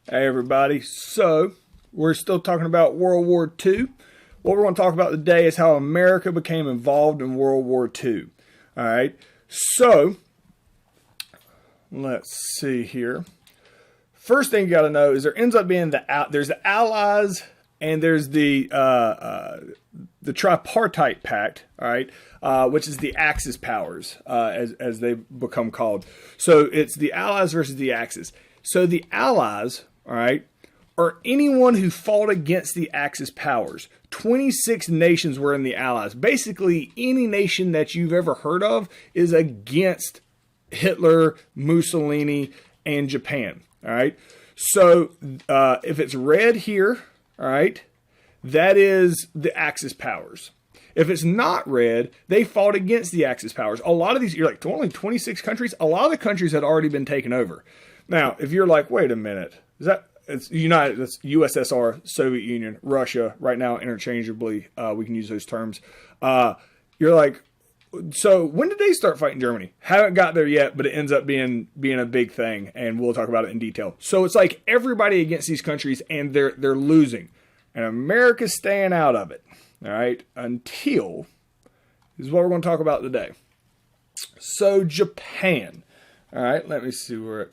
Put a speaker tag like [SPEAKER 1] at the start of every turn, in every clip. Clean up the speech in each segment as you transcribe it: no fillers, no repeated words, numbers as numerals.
[SPEAKER 1] Hey everybody, so we're still talking about World War II. What we're going to talk about today is how America became involved in World War II. Alright, so let's see here. First thing you got to know is there ends up being there's the Allies and there's the Tripartite Pact, all right, which is the Axis powers, as they become called. So it's the Allies versus the Axis. So the Allies, all right, are anyone who fought against the Axis powers. 26 nations were in the Allies. Basically, any nation that you've ever heard of is against Hitler, Mussolini, and Japan. All right. So if it's red here, all right, that is the Axis powers. If it's not red, they fought against the Axis powers. A lot of these, you're like, only 26 countries? A lot of the countries had already been taken over. Now, if you're like, wait a minute, it's USSR, Soviet Union, Russia, right now, interchangeably, we can use those terms. You're like, so when did they start fighting Germany? Haven't got there yet, but it ends up being a big thing, and we'll talk about it in detail. So it's like everybody against these countries, and they're losing, and America's staying out of it. All right, until this is what we're going to talk about today. So Japan. All right, let me see where.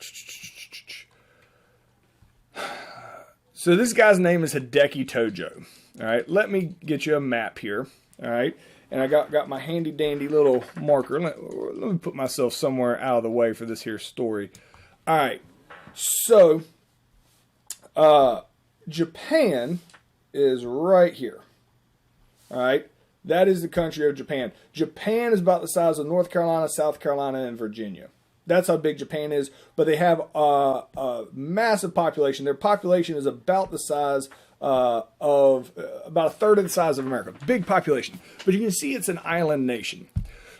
[SPEAKER 1] So this guy's name is Hideki Tojo. All right, let me get you a map here. All right. And I got my handy dandy little marker. Let me put myself somewhere out of the way for this here story. All right. So, Japan is right here. All right. That is the country of Japan. Japan is about the size of North Carolina, South Carolina, and Virginia. That's how big Japan is. But they have a massive population. Their population is about the size of about a third of the size of America. Big population. But you can see it's an island nation.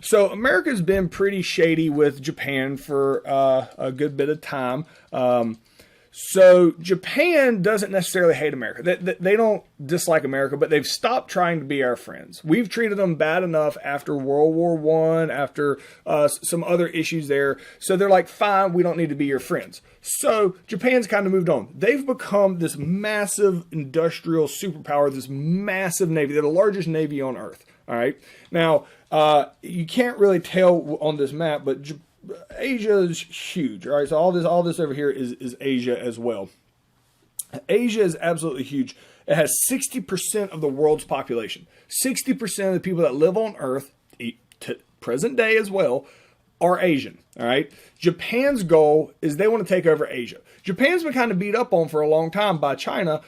[SPEAKER 1] So America's been pretty shady with Japan for a good bit of time. So Japan doesn't necessarily hate America. They don't dislike America, but they've stopped trying to be our friends. We've treated them bad enough after World War I, after some other issues there. So they're like, fine, we don't need to be your friends. So Japan's kind of moved on. They've become this massive industrial superpower, this massive navy. They're the largest navy on Earth. All right. Now, you can't really tell on this map, but Asia is huge. All right. So all this over here is Asia as well. Asia is absolutely huge. It has 60% of the world's population. 60% of the people that live on Earth, to present day as well, are Asian. All right. Japan's goal is they want to take over Asia. Japan's been kind of beat up on for a long time by China,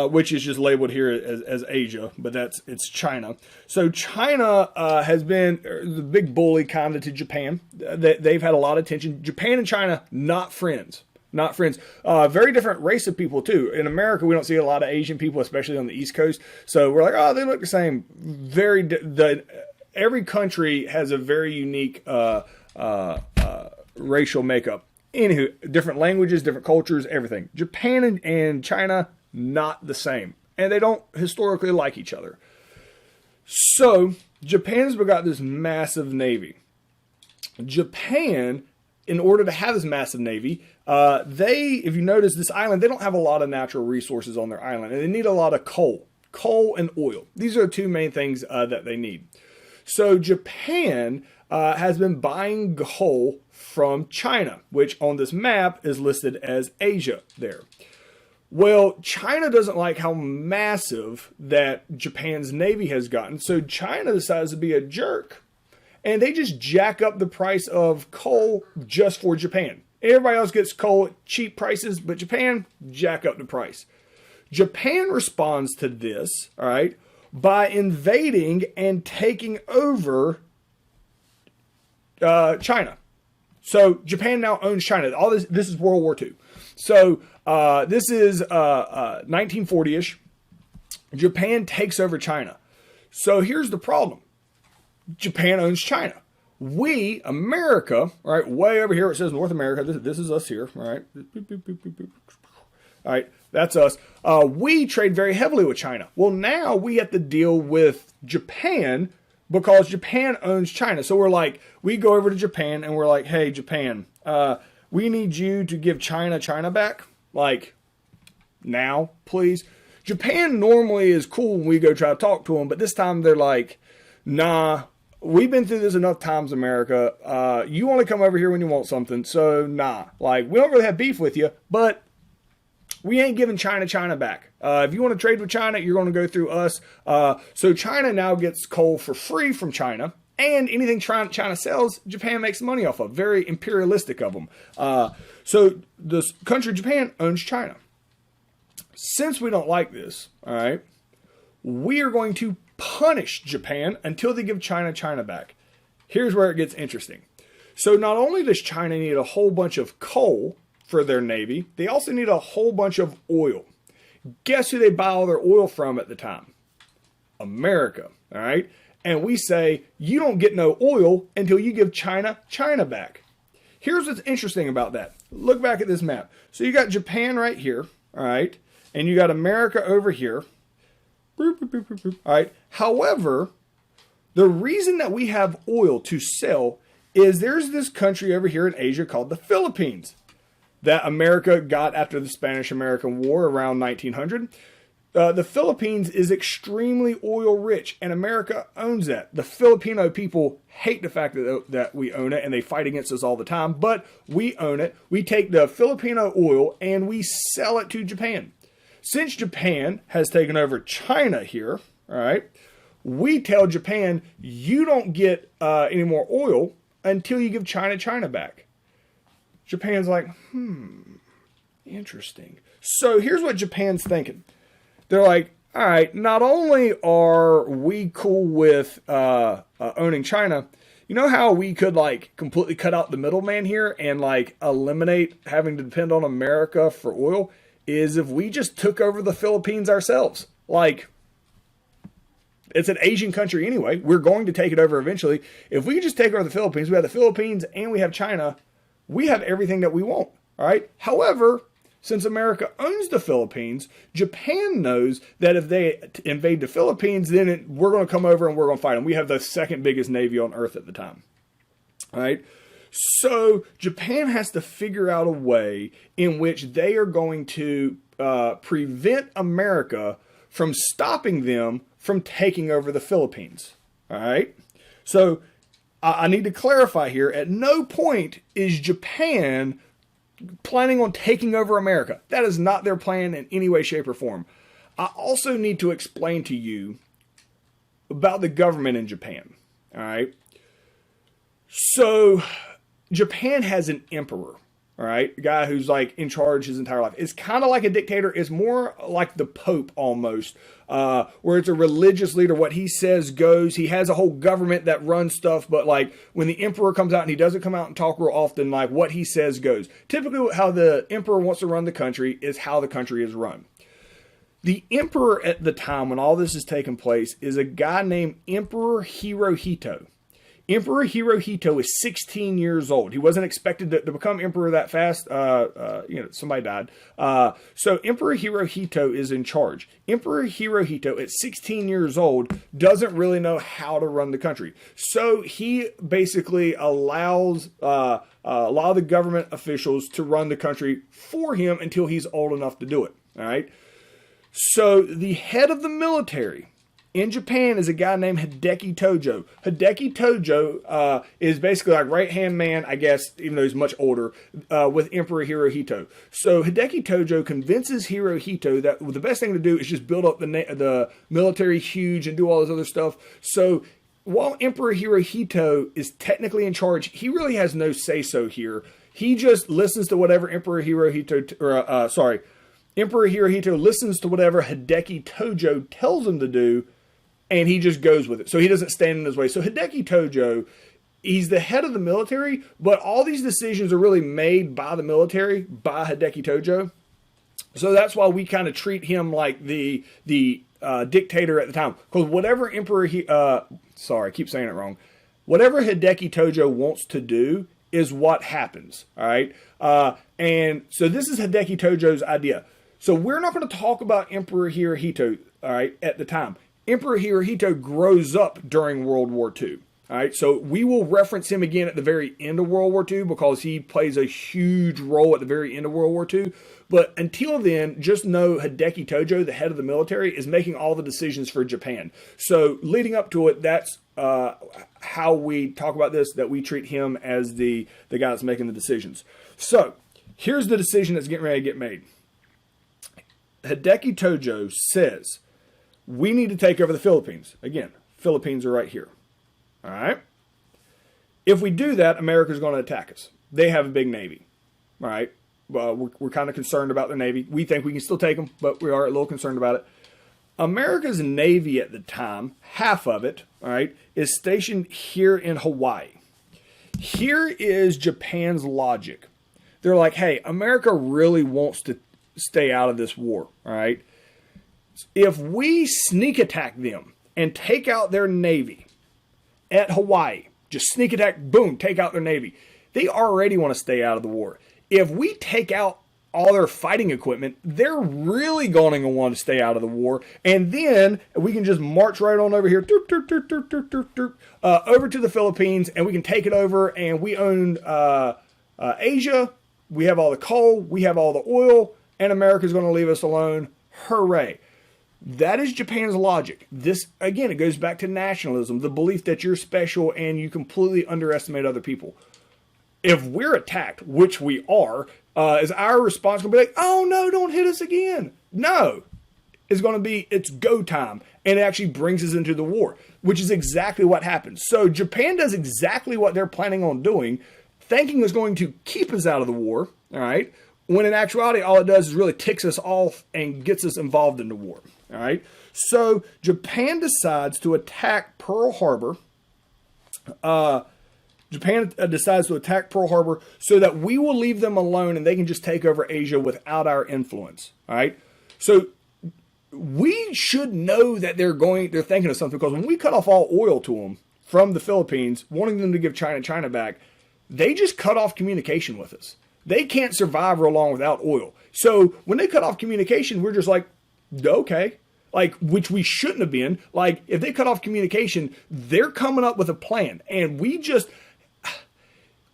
[SPEAKER 1] which is just labeled here as Asia, but it's China. So China has been the big bully kind of to Japan. They've had a lot of tension. Japan and China, not friends. Not friends. Very different race of people, too. In America, we don't see a lot of Asian people, especially on the East Coast. So we're like, oh, they look the same. Every country has a very unique racial makeup. Anywho, different languages, different cultures, everything. Japan and China, not the same. And they don't historically like each other. So, Japan's got this massive navy. Japan, in order to have this massive navy, if you notice this island, they don't have a lot of natural resources on their island. And they need a lot of coal and oil. These are the two main things that they need. So, Japan has been buying coal from China, which on this map is listed as Asia there. Well, China doesn't like how massive that Japan's navy has gotten, so China decides to be a jerk, and they just jack up the price of coal just for Japan. Everybody else gets coal at cheap prices, but Japan jack up the price. Japan responds to this, all right, by invading and taking over China. So Japan now owns China. All this is World War II. So this is 1940-ish. Japan takes over China. So here's the problem. Japan owns China. We, America, right, way over here, it says North America. This is us here, all right? All right, that's us. We trade very heavily with China. Well, now we have to deal with Japan because Japan owns China. So we're like, we go over to Japan and we're like, hey, Japan, we need you to give China back. Like, now, please. Japan normally is cool when we go try to talk to them, but this time they're like, nah, we've been through this enough times, America. You only come over here when you want something, so nah. Like, we don't really have beef with you, but we ain't giving China back. If you want to trade with China, you're going to go through us. So China now gets coal for free from China, and anything China sells, Japan makes money off of. Very imperialistic of them. So the country Japan owns China. Since we don't like this, all right, we are going to punish Japan until they give China back. Here's where it gets interesting. So not only does China need a whole bunch of coal for their navy, they also need a whole bunch of oil. Guess who they buy all their oil from at the time? America, all right? And we say, you don't get no oil until you give China back. Here's what's interesting about that. Look back at this map. So you got Japan right here, all right? And you got America over here. All right. However, the reason that we have oil to sell is there's this country over here in Asia called the Philippines that America got after the Spanish-American War around 1900. The Philippines is extremely oil rich, and America owns that. The Filipino people hate the fact that we own it, and they fight against us all the time, but we own it. We take the Filipino oil, and we sell it to Japan. Since Japan has taken over China here, all right, we tell Japan, you don't get any more oil until you give China back. Japan's like, interesting. So here's what Japan's thinking. They're like, all right, not only are we cool with owning China, you know how we could like completely cut out the middleman here and like eliminate having to depend on America for oil? Is if we just took over the Philippines ourselves. Like, it's an Asian country anyway. We're going to take it over eventually. If we just take over the Philippines, we have the Philippines and we have China, we have everything that we want. All right. However, since America owns the Philippines, Japan knows that if they invade the Philippines, then we're going to come over and we're going to fight them. We have the second biggest navy on earth at the time. All right. So Japan has to figure out a way in which they are going to prevent America from stopping them from taking over the Philippines. All right. So I need to clarify here. At no point is Japan planning on taking over America. That is not their plan in any way, shape, or form. I also need to explain to you about the government in Japan. All right. So Japan has an emperor, all right? A guy who's like in charge his entire life. It's kind of like a dictator. It's more like the Pope almost, where it's a religious leader. What he says goes. He has a whole government that runs stuff, but like when the emperor comes out and he doesn't come out and talk real often, like what he says goes. Typically how the emperor wants to run the country is how the country is run. The emperor at the time when all this is taking place is a guy named Emperor Hirohito. Emperor Hirohito is 16 years old. He wasn't expected to become emperor that fast. Somebody died. So Emperor Hirohito is in charge. Emperor Hirohito at 16 years old doesn't really know how to run the country. So he basically allows a lot of the government officials to run the country for him until he's old enough to do it. All right. So the head of the military in Japan is a guy named Hideki Tojo. Hideki Tojo is basically like right-hand man, I guess, even though he's much older, with Emperor Hirohito. So Hideki Tojo convinces Hirohito that the best thing to do is just build up the military huge and do all this other stuff. So while Emperor Hirohito is technically in charge, he really has no say-so here. He just listens to whatever Emperor Hirohito listens to whatever Hideki Tojo tells him to do, and he just goes with it. So he doesn't stand in his way. So Hideki Tojo, he's the head of the military, but all these decisions are really made by the military, by Hideki Tojo. So that's why we kind of treat him like the dictator at the time. Because whatever I keep saying it wrong. Whatever Hideki Tojo wants to do is what happens. All right. And so this is Hideki Tojo's idea. So we're not going to talk about Emperor Hirohito, all right, at the time. Emperor Hirohito grows up during World War II. All right, so we will reference him again at the very end of World War II because he plays a huge role at the very end of World War II. But until then, just know Hideki Tojo, the head of the military, is making all the decisions for Japan. So leading up to it, that's how we talk about this, that we treat him as the guy that's making the decisions. So here's the decision that's getting ready to get made. Hideki Tojo says, we need to take over the Philippines. Again, Philippines are right here. All right. If we do that, America's going to attack us. They have a big navy. All right. We're kind of concerned about their navy. We think we can still take them, but we are a little concerned about it. America's navy at the time, half of it, all right, is stationed here in Hawaii. Here is Japan's logic. They're like, hey, America really wants to stay out of this war. All right. If we sneak attack them and take out their navy at Hawaii, just sneak attack, boom, take out their navy. They already want to stay out of the war. If we take out all their fighting equipment, they're really going to want to stay out of the war. And then we can just march right on over here, over to the Philippines, and we can take it over. And we own Asia. We have all the coal. We have all the oil. And America's going to leave us alone. Hooray. That is Japan's logic. This, again, it goes back to nationalism, the belief that you're special and you completely underestimate other people. If we're attacked, which we are, is our response going to be like, oh, no, don't hit us again? No. It's going to be, it's go time. And it actually brings us into the war, which is exactly what happens. So Japan does exactly what they're planning on doing, thinking it's going to keep us out of the war, all right? When in actuality, all it does is really ticks us off and gets us involved in the war. All right. So Japan decides to attack Pearl Harbor. Japan decides to attack Pearl Harbor so that we will leave them alone and they can just take over Asia without our influence. All right. So we should know that they're thinking of something, because when we cut off all oil to them from the Philippines, wanting them to give China back, they just cut off communication with us. They can't survive real long without oil. So when they cut off communication, we're just like, okay, like, which we shouldn't have been. Like, if they cut off communication, they're coming up with a plan. And we just,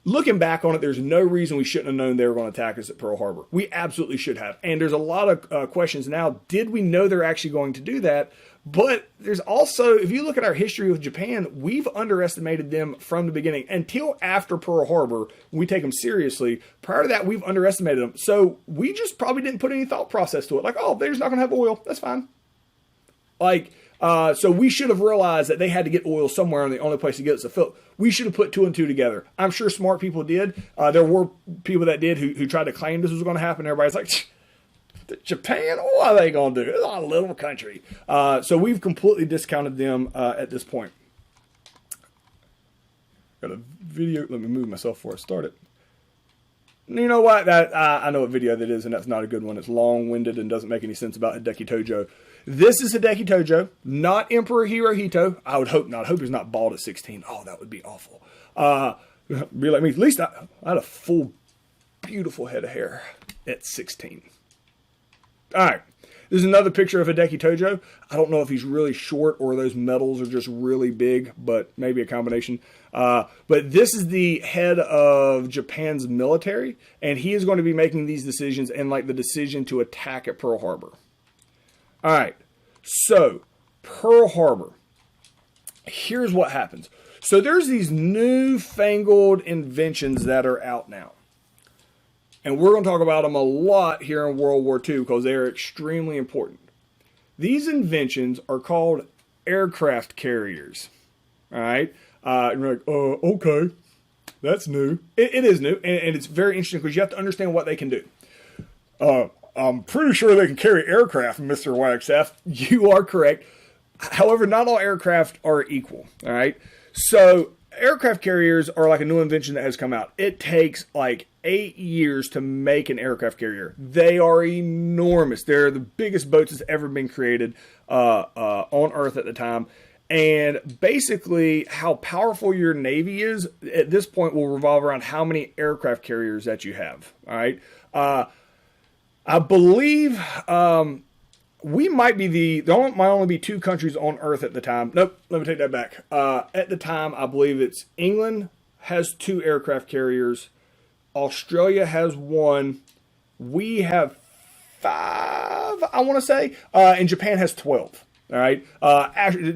[SPEAKER 1] looking back on it, there's no reason we shouldn't have known they were going to attack us at Pearl Harbor. We absolutely should have. And there's a lot of questions now. Did we know they're actually going to do that? But there's also, if you look at our history with Japan, we've underestimated them from the beginning. Until after Pearl Harbor, we take them seriously. Prior to that, we've underestimated them. So we just probably didn't put any thought process to it. Like, oh, they're just not going to have oil. That's fine. Like, so we should have realized that they had to get oil somewhere, and the only place to get it is the Philippines. We should have put two and two together. I'm sure smart people did. There were people that did who tried to claim this was going to happen. Everybody's like, Japan, what are they going to do? It's not a little country. So we've completely discounted them at this point. Got a video. Let me move myself before I start it. You know what? I know what video that is, and that's not a good one. It's long-winded and doesn't make any sense about Hideki Tojo. This is Hideki Tojo, not Emperor Hirohito. I would hope not. I hope he's not bald at 16. Oh, that would be awful. Be like me. At least I had a full, beautiful head of hair at 16. All right. This is another picture of Hideki Tojo. I don't know if he's really short or those medals are just really big, but maybe a combination. But this is the head of Japan's military, and he is going to be making these decisions and like the decision to attack at Pearl Harbor. All right. So Pearl Harbor. Here's what happens. So there's these newfangled inventions that are out now. And we're going to talk about them a lot here in World War II because they are extremely important. These inventions are called aircraft carriers. All right. And you're like, okay, that's new. It is new. And it's very interesting because you have to understand what they can do. I'm pretty sure they can carry aircraft, Mr. Wagstaff. You are correct. However, not all aircraft are equal. All right. So aircraft carriers are like a new invention that has come out. It takes like 8 years to make an aircraft carrier. They are enormous. They're the biggest boats that's ever been created on Earth at the time. And basically, how powerful your Navy is at this point will revolve around how many aircraft carriers that you have. All right. I believe we might be might only be 2 countries on Earth at the time. Nope, let me take that back. At the time, I believe it's England has 2 aircraft carriers. Australia has 1. We have 5, I want to say. And Japan has 12. All right.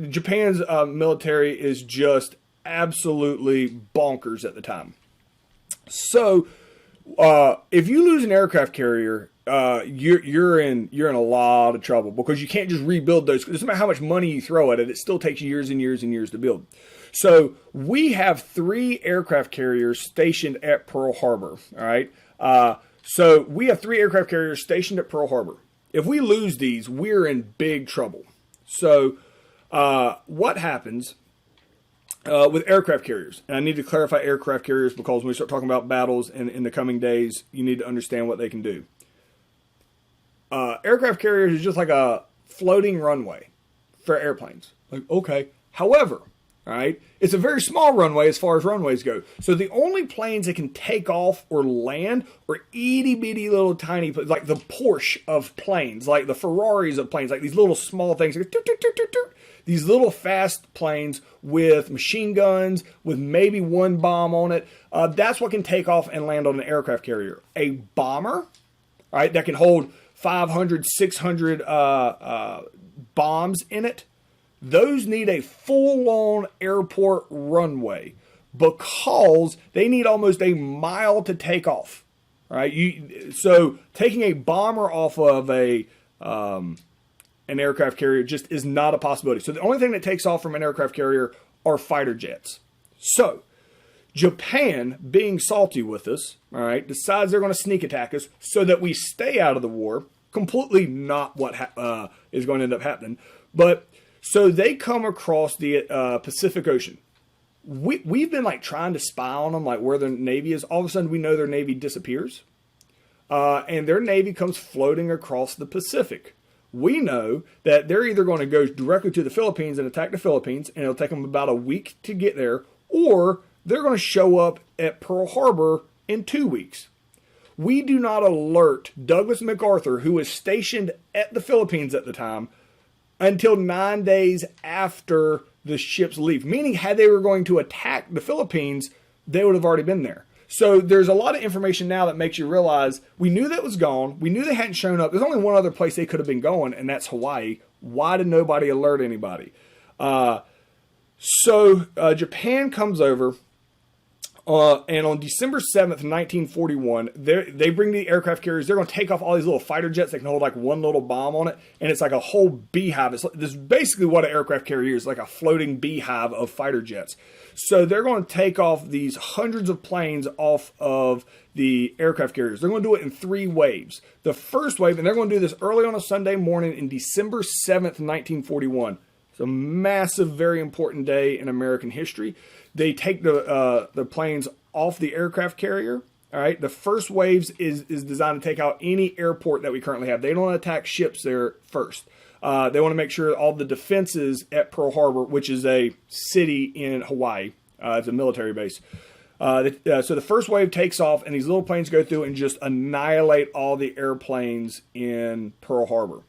[SPEAKER 1] Japan's military is just absolutely bonkers at the time. So, if you lose an aircraft carrier, you're in a lot of trouble, because you can't just rebuild those. It doesn't matter how much money you throw at it; it still takes years and years and years to build. So we have 3 aircraft carriers stationed at Pearl Harbor. All right. So we have 3 aircraft carriers stationed at Pearl Harbor. If we lose these, we're in big trouble. So what happens with aircraft carriers? And I need to clarify aircraft carriers, because when we start talking about battles in the coming days, you need to understand what they can do. Aircraft carriers is just like a floating runway for airplanes. Like, okay. However, all right, it's a very small runway as far as runways go. So the only planes that can take off or land are itty bitty little tiny, like the Porsche of planes, like the Ferraris of planes, like these little small things. These little fast planes with machine guns, with maybe 1 bomb on it. That's what can take off and land on an aircraft carrier. A bomber, all right, that can hold 500, 600 bombs in it. Those need a full-on airport runway, because they need almost a mile to take off. Right? So taking a bomber off of an aircraft carrier just is not a possibility. So the only thing that takes off from an aircraft carrier are fighter jets. So Japan, being salty with us, all right, decides they're going to sneak attack us so that we stay out of the war. Completely not what is going to end up happening. But so they come across the Pacific Ocean. We've been like trying to spy on them, like where their navy is. All of a sudden, we know their navy disappears, and their navy comes floating across the Pacific. We know that they're either going to go directly to the Philippines and attack the Philippines, and it'll take them about a week to get there, or they're going to show up at Pearl Harbor in 2 weeks. We do not alert Douglas MacArthur, who was stationed at the Philippines at the time, until 9 days after the ships leave. Meaning, had they were going to attack the Philippines, they would have already been there. So there's a lot of information now that makes you realize we knew that was gone. We knew they hadn't shown up. There's only one other place they could have been going, and that's Hawaii. Why did nobody alert anybody? So Japan comes over. And on December 7th, 1941, they bring the aircraft carriers. They're going to take off all these little fighter jets that can hold like 1 little bomb on it. And it's like a whole beehive. This is basically what an aircraft carrier is, like a floating beehive of fighter jets. So they're going to take off these hundreds of planes off of the aircraft carriers. They're going to do it in 3 waves. The first wave, and they're going to do this early on a Sunday morning in December 7th, 1941. It's a massive, very important day in American history. They take the planes off the aircraft carrier. All right. The first waves is designed to take out any airport that we currently have. They don't attack ships there first. They want to make sure all the defenses at Pearl Harbor, which is a city in Hawaii, it's a military base. So the first wave takes off, and these little planes go through and just annihilate all the airplanes in Pearl Harbor.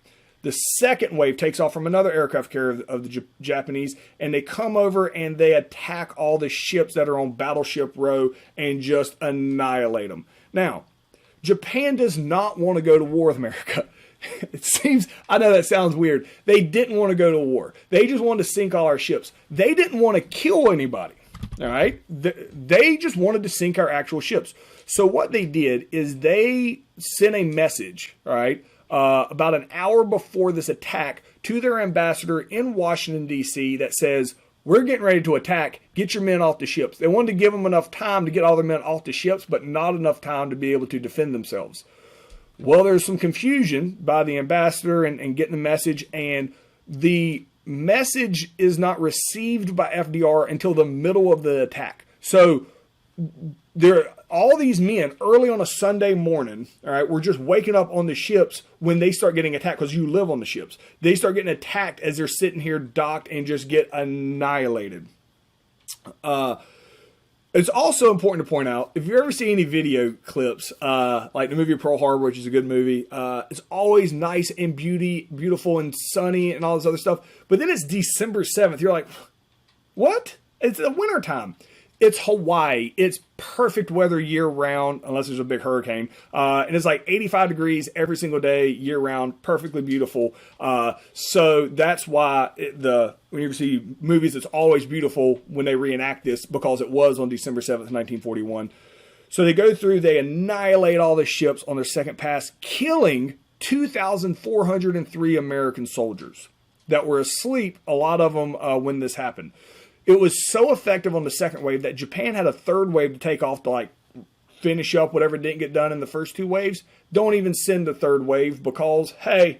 [SPEAKER 1] The second wave takes off from another aircraft carrier of the Japanese, and they come over and they attack all the ships that are on Battleship Row and just annihilate them. Now, Japan does not want to go to war with America. It seems, I know that sounds weird. They didn't want to go to war. They just wanted to sink all our ships. They didn't want to kill anybody. All right? They just wanted to sink our actual ships. So what they did is they sent a message, all right, about an hour before this attack to their ambassador in Washington, D.C. that says, we're getting ready to attack. Get your men off the ships. They wanted to give them enough time to get all their men off the ships, but not enough time to be able to defend themselves. Well, there's some confusion by the ambassador and getting the message, and the message is not received by FDR until the middle of the attack. So all these men early on a Sunday morning, all right, were just waking up on the ships when they start getting attacked, because you live on the ships. They start getting attacked as they're sitting here docked and just get annihilated. It's also important to point out, if you ever see any video clips, like the movie Pearl Harbor, which is a good movie, it's always nice and beautiful and sunny and all this other stuff. But then it's December 7th. You're like, what? It's the winter time. It's Hawaii. It's perfect weather year round, unless there's a big hurricane. And it's like 85 degrees every single day, year round, perfectly beautiful. So that's why when you see movies, it's always beautiful when they reenact this, because it was on December 7th, 1941. So they go through, they annihilate all the ships on their second pass, killing 2,403 American soldiers that were asleep, a lot of them, when this happened. It was so effective on the second wave that Japan had a third wave to take off to like finish up whatever didn't get done in the first two waves. Don't even send the third wave because, hey,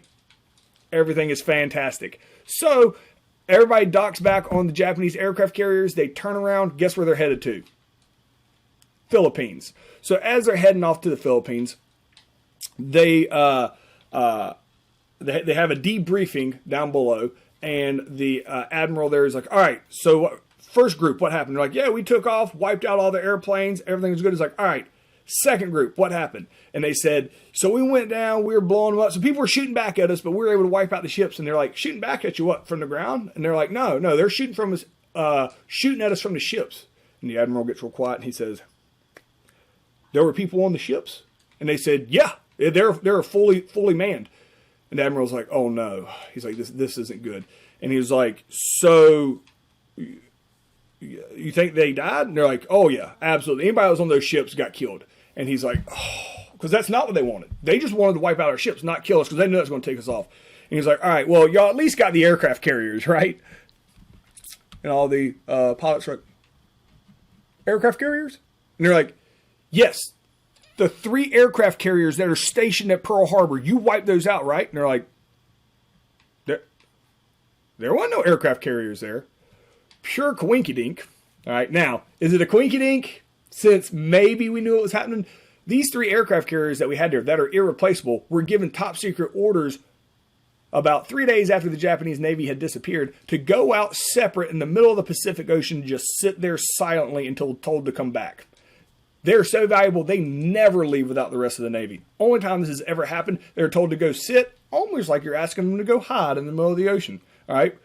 [SPEAKER 1] everything is fantastic. So everybody docks back on the Japanese aircraft carriers. They turn around. Guess where they're headed to? Philippines. So as they're heading off to the Philippines, they have a debriefing down below. And the admiral there is like, all right, so first group, what happened? They're like, yeah, we took off, wiped out all the airplanes, everything was good. It's like, all right, second group, what happened? And they said, so we went down, we were blowing them up. So people were shooting back at us, but we were able to wipe out the ships. And they're like, shooting back at you what, from the ground? And they're like, no, they're shooting from us, shooting at us from the ships. And the admiral gets real quiet and he says, there were people on the ships? And they said, yeah, they're fully manned. And the admiral's like, oh no. He's like, this isn't good. And he was like, so you think they died? And they're like, oh yeah, absolutely. Anybody that was on those ships got killed. And he's like, oh, because that's not what they wanted. They just wanted to wipe out our ships, not kill us, because they knew it was going to take us off. And he's like, all right, well, y'all at least got the aircraft carriers, right? And all the pilots were like, aircraft carriers? And they're like, yes. The 3 aircraft carriers that are stationed at Pearl Harbor, you wiped those out, right? And they're like, there weren't no aircraft carriers there. Pure coinkydink. All right, now, is it a coinkydink? Since maybe we knew what was happening, these 3 aircraft carriers that we had there that are irreplaceable were given top secret orders about 3 days after the Japanese Navy had disappeared to go out separate in the middle of the Pacific Ocean and just sit there silently until told to come back. They're so valuable, they never leave without the rest of the Navy. Only time this has ever happened, they're told to go sit, almost like you're asking them to go hide in the middle of the ocean. All right?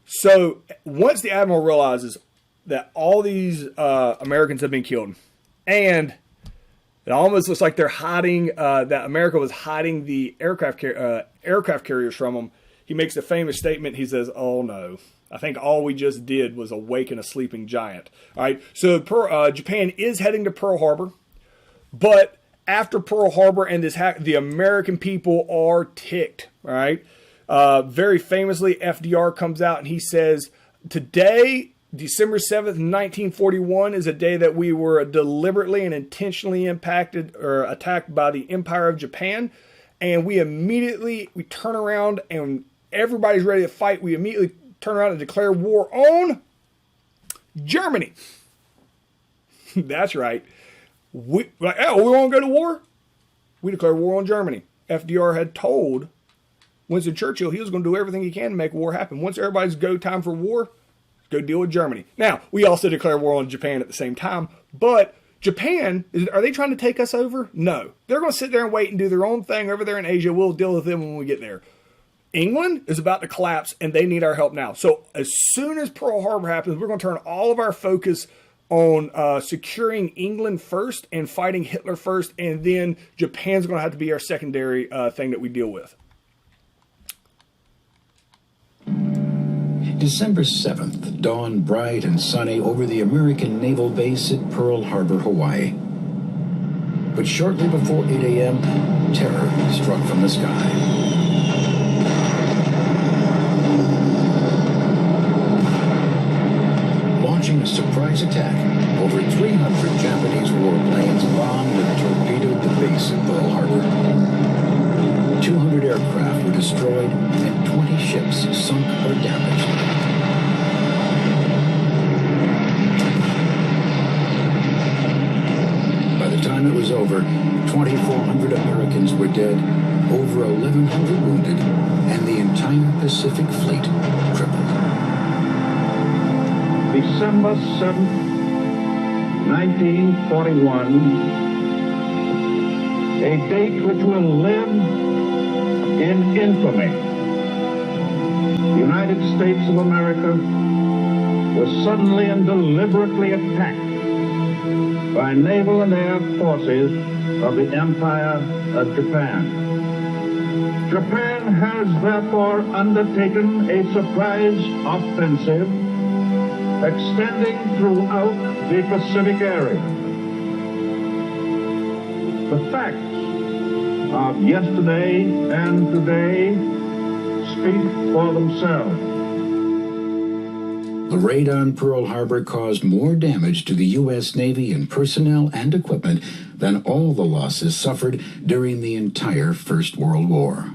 [SPEAKER 1] So once the admiral realizes that all these Americans have been killed, and it almost looks like they're hiding, that America was hiding the aircraft carriers from them, he makes a famous statement. He says, oh no. I think all we just did was awaken a sleeping giant. All right, so Japan is heading to Pearl Harbor, but after Pearl Harbor and this hack, the American people are ticked. All right, very famously, FDR comes out and he says, today, December 7th, 1941, is a day that we were deliberately and intentionally impacted or attacked by the Empire of Japan, and we turn around and everybody's ready to fight. We immediately turn around and declare war on Germany. That's right. We want to go to war? We declare war on Germany. FDR had told Winston Churchill he was going to do everything he can to make war happen. Once everybody's go time for war, go deal with Germany. Now, we also declare war on Japan at the same time, but Japan, are they trying to take us over? No. They're going to sit there and wait and do their own thing over there in Asia. We'll deal with them when we get there. England is about to collapse, and they need our help now. So as soon as Pearl Harbor happens, we're going to turn all of our focus on securing England first and fighting Hitler first, and then Japan's going to have to be our secondary thing that we deal with.
[SPEAKER 2] December 7th dawned bright and sunny over the American naval base at Pearl Harbor, Hawaii. But shortly before 8 a.m., terror struck from the sky. Launching a surprise attack, over 300 Japanese warplanes bombed and torpedoed the base at Pearl Harbor. 200 aircraft were destroyed and 20 ships sunk or damaged. By the time it was over, 2,400 Americans were dead, over 1,100 wounded, and the entire Pacific Fleet crippled.
[SPEAKER 3] December 7th, 1941, a date which will live in infamy. The United States of America was suddenly and deliberately attacked by naval and air forces of the Empire of Japan. Japan has therefore undertaken a surprise offensive extending throughout the Pacific area. The facts of yesterday and today speak for themselves.
[SPEAKER 2] The raid on Pearl Harbor caused more damage to the U.S. Navy in personnel and equipment than all the losses suffered during the entire First World War.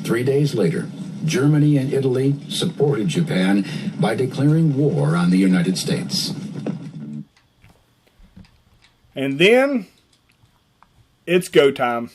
[SPEAKER 2] 3 days later, Germany and Italy supported Japan by declaring war on the United States.
[SPEAKER 1] And then it's go time.